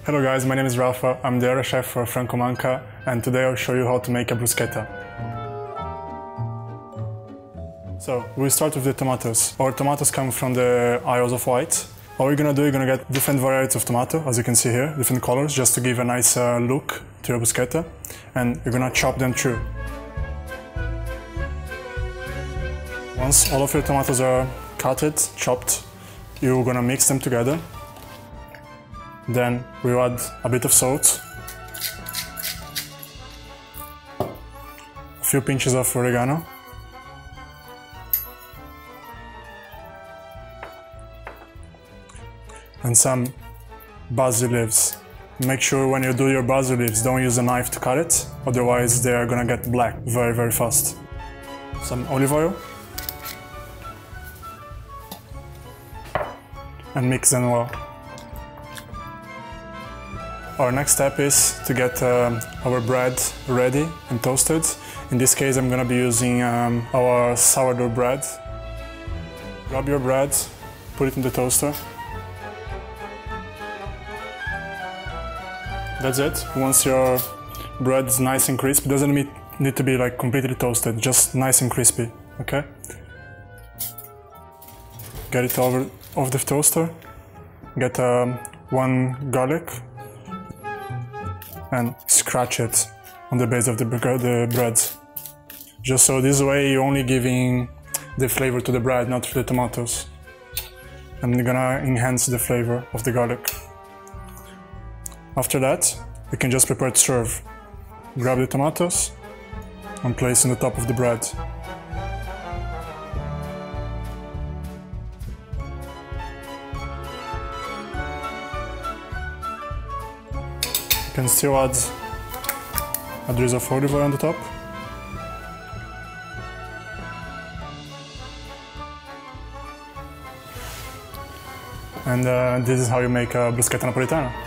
Hello guys, my name is Rafa, I'm the area chef for Franco Manca, and today I'll show you how to make a bruschetta. So, we'll start with the tomatoes. Our tomatoes come from the Isles of Wight. All you're gonna do, you're gonna get different varieties of tomato, as you can see here, different colors, just to give a nice look to your bruschetta, and you're gonna chop them through. Once all of your tomatoes are cutted, chopped, you're gonna mix them together. Then we'll add a bit of salt, a few pinches of oregano, and some basil leaves. Make sure when you do your basil leaves, don't use a knife to cut it, otherwise they are gonna get black very fast. Some olive oil, and mix them well. Our next step is to get our bread ready and toasted. In this case, I'm gonna be using our sourdough bread. Grab your bread, put it in the toaster. That's it. Once your bread is nice and crispy, it doesn't need to be like completely toasted, just nice and crispy, okay? Get it off the toaster. Get one garlic and scratch it on the base of the bread. Just so this way you're only giving the flavor to the bread, not to the tomatoes. And you're gonna enhance the flavor of the garlic. After that, you can just prepare to serve. Grab the tomatoes and place on the top of the bread. You can still add a drizzle of olive oil on the top. And this is how you make a bruschetta napoletana.